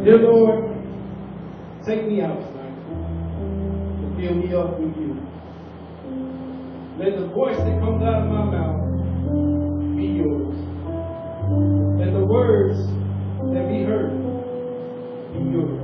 Dear Lord, take me out tonight and fill me up with you. Let the voice that comes out of my mouth be yours. Let the words that be heard be yours.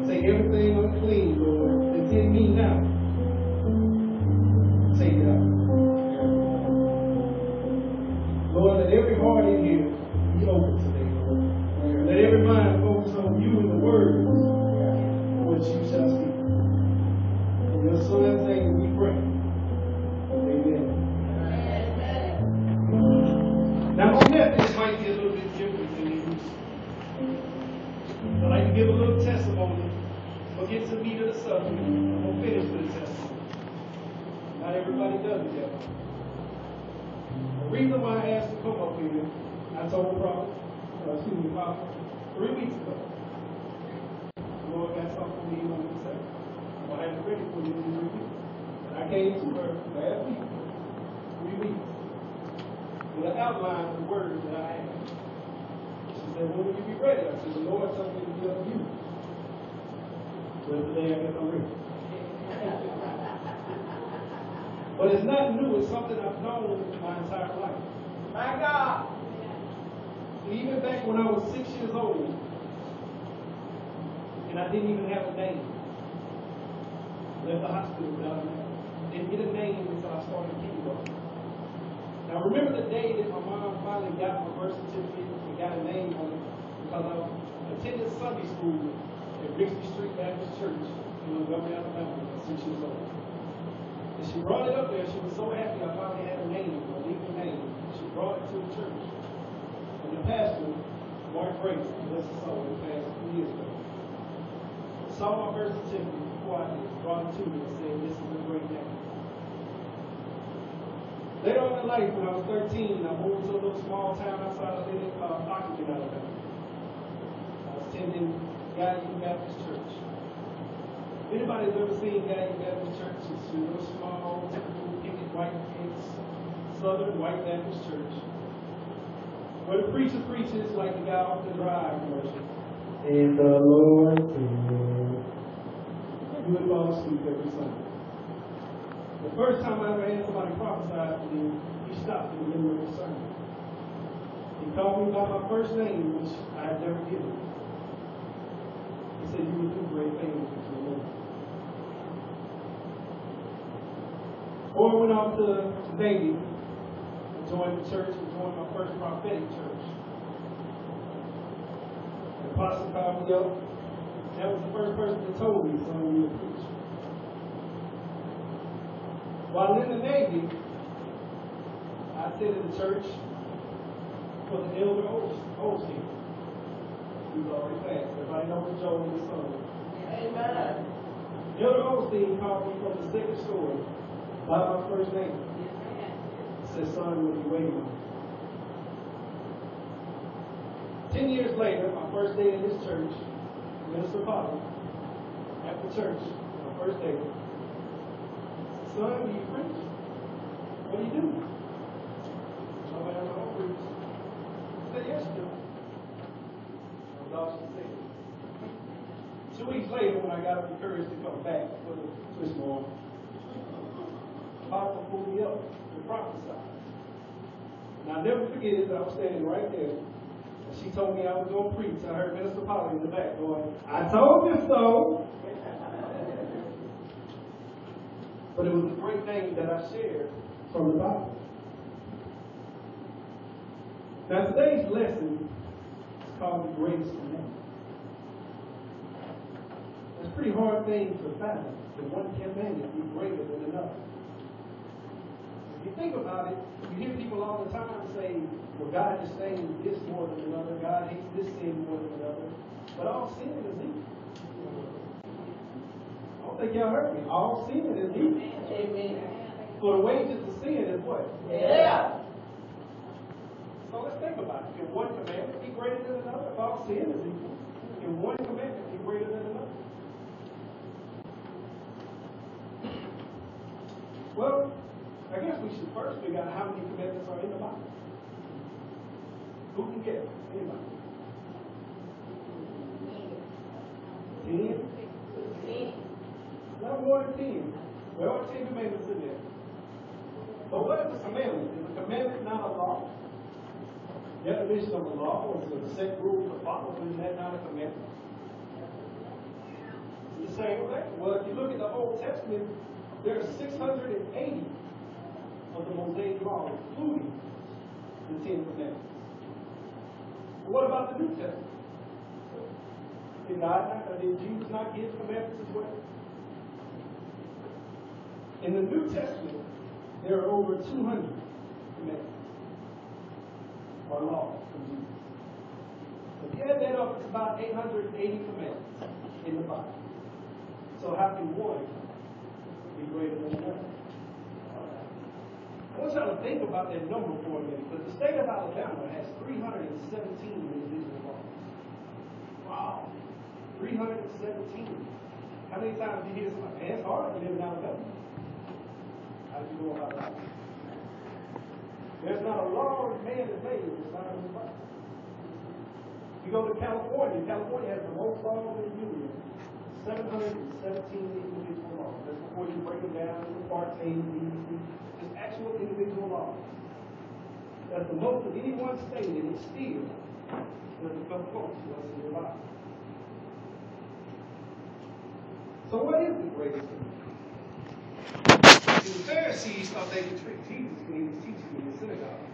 Take everything unclean, Lord, that's in me now. Take it out. Lord, let every heart in here be open today, Lord. Let every mind focus on you and the words which you shall speak. In your Son's name we pray. Amen. Now my message might be a little bit different than you. I like to give a little testimony, but get to the meat of the subject. I'm going to finish with a testimony. Not everybody does it that way. The reason why I asked to come up here, I told the prophet, 3 weeks ago, the Lord got something for me he wanted to say. So I had it ready for you in 3 weeks. And I came to her last week, 3 weeks, with an outline of the words that I had. She said, when will you be ready? I said, the Lord told me to tell you. Well, today I guess I'm ready. But it's not new. It's something I've known my entire life. My God. Even back when I was 6 years old, and I didn't even have a name. Left the hospital without a name. Didn't get a name until I started kindergarten. Now remember the day that my mom finally got my birth certificate and got a name on it, because I attended Sunday school at Rixby Street Baptist Church in Montgomery, Alabama at 6 years old. And she brought it up there. She was so happy I finally had a name, a legal name. She brought it to the church. And the pastor, Mark Grace, bless his soul, he passed 2 years ago, saw my birth certificate before I did, brought it to me and said, this is a great name. Later on in life, when I was 13, I moved to a little small town outside of Lincoln called Ockington, Alabama. I was attending Galilee Baptist Church. Anybody's ever seen Galilee Baptist Church? It's a little small, typical picket white fence, Southern White Baptist Church, where the preacher preaches like the guy off the drive commercial. And the Lord said, you would fall asleep every Sunday. The first time I ever had somebody prophesy to me, he stopped in the middle of the sermon. He called me by my first name, which I had never given. He said, you will do great things with your Lord. Or I went off to the Navy, joined the church, and joined my first prophetic church. The apostle called me up. That was the first person that told me, son, you will preach. While in the Navy, I attended the church for the Elder Osteen. He's already passed. Everybody knows Joel and his son. Amen. Elder Osteen called me from the second story by my first name. He said, son, we'll be waiting on you. 10 years later, my first day in this church, Minister Potter, at the church, my first day, son, do you preach? What do you do? No, man, I don't preach. I said, yes, you do. I thought she said. 2 weeks later, when I got up the courage to come back for the twist morning, Papa pulled me up to prophesy. And I'll never forget it, I was standing right there. And she told me I was going to preach. I heard Minister Polly in the back going, I told you so. But it was a great name that I shared from the Bible. Now today's lesson is called the greatest commandment. It's a pretty hard thing to find that one commandment be greater than another. If you think about it, you hear people all the time say, well, God disdains this more than another, God hates this sin more than another. But all sin is equal. I don't think y'all heard me. All sin is evil. Amen. So the wages of sin is what? Yeah. So let's think about it. Can one commandment be greater than another? If all sin is equal, can one commandment be greater than another? Well, I guess we should first figure out how many commandments are in the Bible. Who can get it? Anybody? more than 10. There are 10 commandments in there. But what is a commandment? Is a commandment not a law? Definition of a law is a set rule to follow, but is that not a commandment? It's the same thing. Well, if you look at the Old Testament, there are 680 of the Mosaic Law, including the 10 commandments. But what about the New Testament? Did Jesus not give commandments as well? In the New Testament, there are over 200 commandments or laws from Jesus. If you add that up, it's about 880 commandments in the Bible. So how can one be greater than another? I want y'all to think about that number for a minute, because the state of Alabama has 317 individual laws. Wow. 317. How many times do you hear somebody, man, it's hard to live in Alabama? How do you go about that? There's not a law man has made that's not in the Bible. You go to California. California has the most laws in the union. 717 individual laws. That's before you break them down into Part A, B, C. Just actual individual laws. That's the most of any one state, and it still doesn't come close to what's in your Bible. So what is the greatest commandment? The Pharisees thought they could trick Jesus when he was teaching in the synagogue.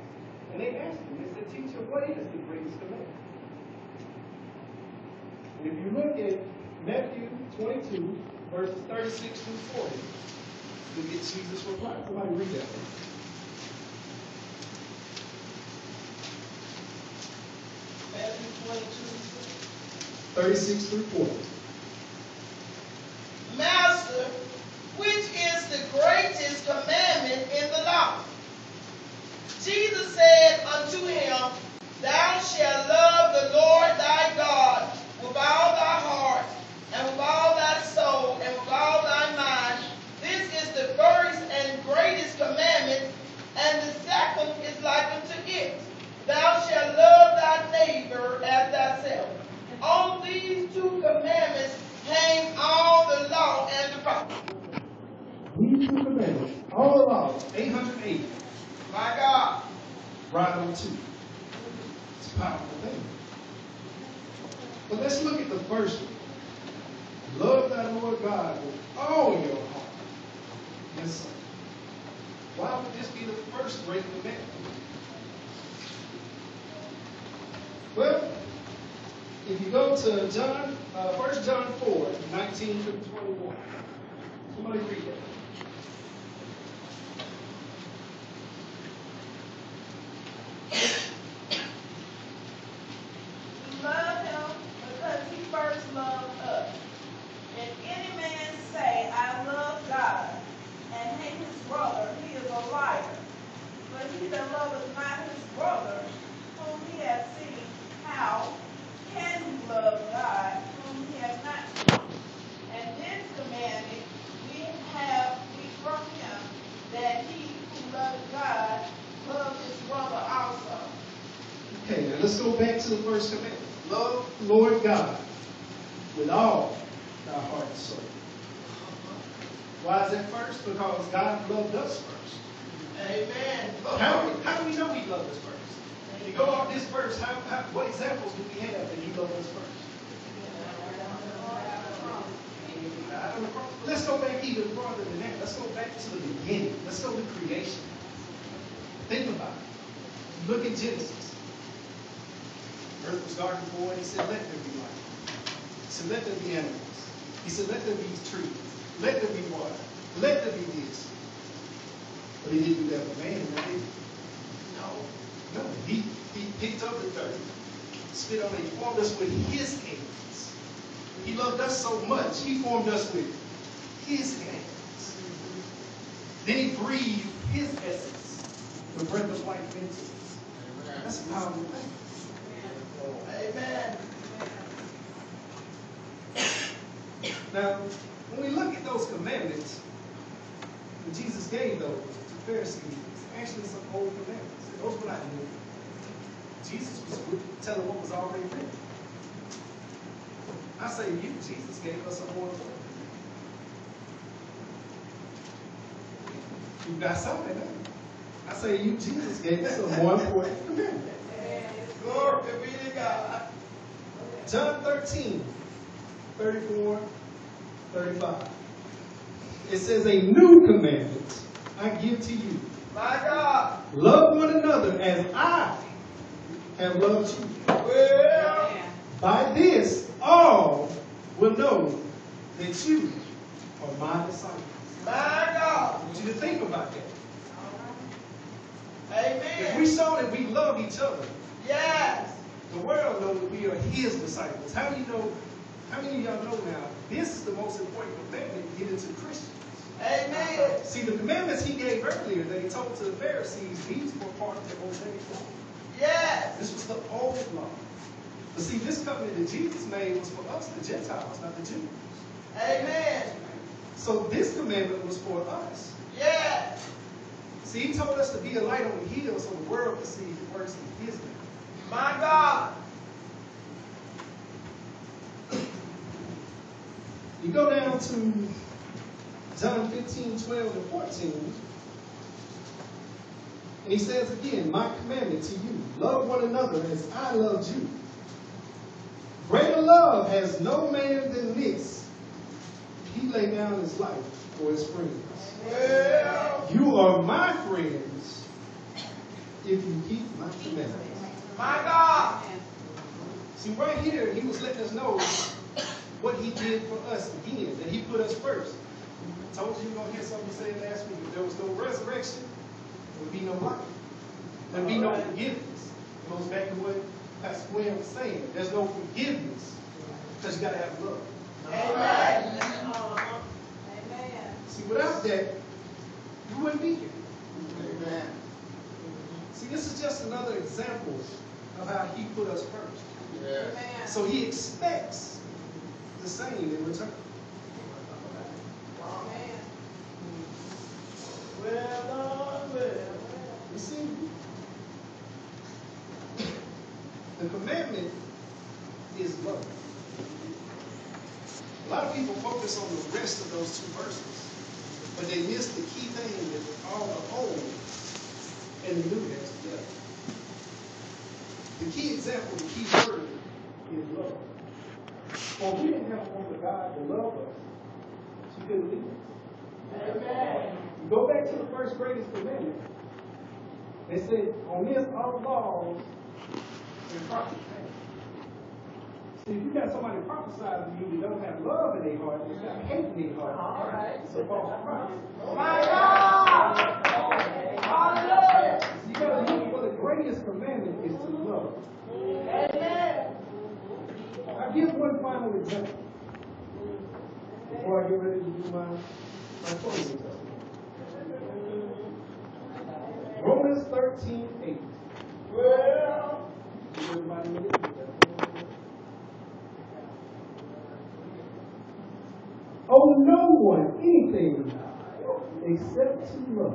And they asked him, they said, "Teacher, what is the greatest commandment?" And if you look at Matthew 22, verses 36 through 40, you'll get Jesus' reply. Somebody read that one. Matthew 22, 36 through 40. Master, which is the greatest commandment in the law? Jesus said unto him, Thou shalt love the Lord thy God with all thy heart, and with all thy soul, and with all thy mind. This is the first and greatest commandment, and the second is like unto it. Thou shalt love thy neighbor as thyself. On these two commandments hang all the law and the prophets. These two commandments, all the laws, 880. My God. Right on two. It's a powerful thing. But let's look at the first one. Love thy Lord God with all your heart and soul. Why would this be the first great commandment? Well, if you go to 1 John 4, 19 through 21. Somebody read that. Love him because he first loved us. If any man say, I love God, and hate his brother, he is a liar. But he that loveth not his brother, whom he hath seen, how can he love God, whom he hath not seen? And this commandment we from him, that he who loveth God love his brother also. Okay, now let's go back to the first commandment. Love the Lord God with all thy heart and soul. Why is that first? Because God loved us first. Amen. How do we know he loved us first? If you go off this verse, what examples do we have that he loved us first? Let's go back even farther than that. Let's go back to the beginning. Let's go to creation. Think about it. Look at Genesis. Earth was dark and void. He said, let there be light. He said, let there be animals. He said, let there be trees. Let there be water. Let there be this. But he didn't do that for man, did he? No. He picked up the dirt, spit on it, he formed us with his hands. He loved us so much, he formed us with his hands. Then he breathed his essence, the breath of life into us. That's a powerful thing. Amen. Now, when we look at those commandments, when Jesus gave those to Pharisees, it's actually some old commandments. Those were not new. Jesus was telling what was already written. I say you, Jesus gave us a more important. You got something, huh? I say Jesus gave us a more important commandment. Glory be to God. John 13, 34, 35. It says, a new commandment I give to you. My God. Love one another as I have loved you. Well, By this, all will know that you are my disciples. my God. I want you to think about that. If Amen. we show that we love each other, Yes. the world knows that we are his disciples. How many of y'all know now, this is the most important commandment given to Christians. Amen. See, the commandments he gave earlier that he told to the Pharisees, these were part of the Mosaic law. Yes. This was the old law. But see, this covenant that Jesus made was for us, the Gentiles, not the Jews. Amen. So this commandment was for us. Yes. See, he told us to be a light on the hill so the world could see the works of his name. My God. You go down to John 15, 12, and 14. And he says again, my commandment to you, love one another as I loved you. Greater love has no man than this. He laid down his life for his friends. Well, You are my friends if you keep my commandments. my God. See, right here, he was letting us know what he did for us again, that he put us first. I told you were going to hear something said last week. If there was no resurrection, there would be no life. There would be no forgiveness. It goes back to what Pastor Gwen was saying. There's no forgiveness because you got to have love. Amen. See, without that, you wouldn't be here. Amen. See, this is just another example of how he put us first. Yes. So he expects the same in return. Well, Lord, well. You see, the commandment is love. A lot of people focus on the rest of those two verses, but they miss the key thing that all the old and the new has together. The key example, the key word is love. Well, we didn't have a woman of God to love us. She couldn't leave us. Amen. You go back to the first greatest commandment. They said, on this, all laws and prophets hang. See, if you got somebody prophesying to you that don't have love in their heart, they've got hate in their heart. All right. It's a false prophet. My God. Hallelujah. So you got to look for the greatest commandment is to love. Amen. I'll give one final example before I get ready to do my closing testimony. Romans 13:8. Well, Everybody look at that. Owe no one anything except to love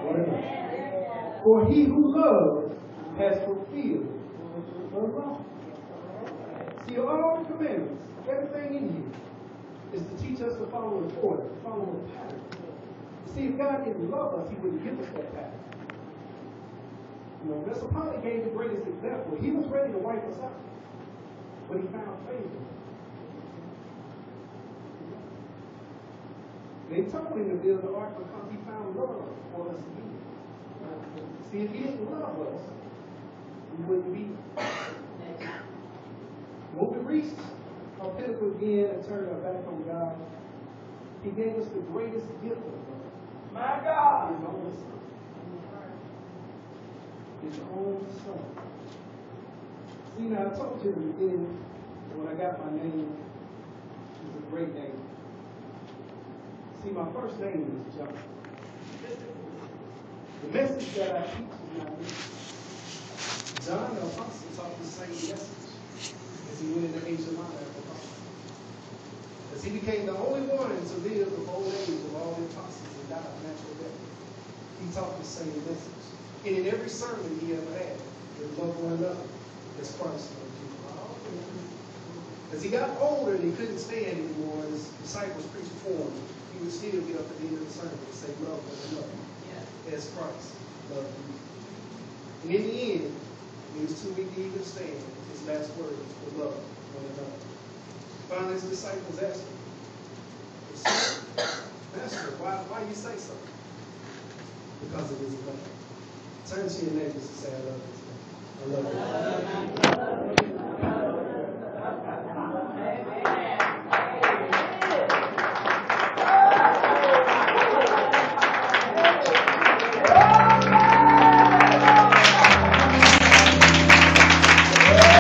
one another. For he who loves has fulfilled the law. See, all the commandments, everything in you, is to teach us to follow an order, to follow a pattern. See, if God didn't love us, he wouldn't give us that pattern. You know, Mr. Polly gave the greatest example. He was ready to wipe us out, but he found favor. They told him to build the ark because he found love for us to be. See, if he didn't love us, we wouldn't be. When we reached our pinnacle again and turned our back on God, he gave us the greatest gift of love. my God. His only son. His own son. See, now I told you in the beginning, when I got my name, it was a great name. See, my first name is John. The message that I teach is not me. John the Apostle taught the same message as he went into Asia Minor as apostle. As he became the only one to live the whole age of all the apostles and died of natural death. He taught the same message. And in every sermon he ever had, to love one another as Christ loved you. As he got older and he couldn't stand anymore, his disciples preached for him. He would still get up at the end of the sermon and say, love one another. as Christ loved you. And in the end, he was too weak to even stand. His last words were love one another. Finally, his disciples asked him, Master, why you say so? Because of his love. Turn to your neighbors and say, I love you. I love you.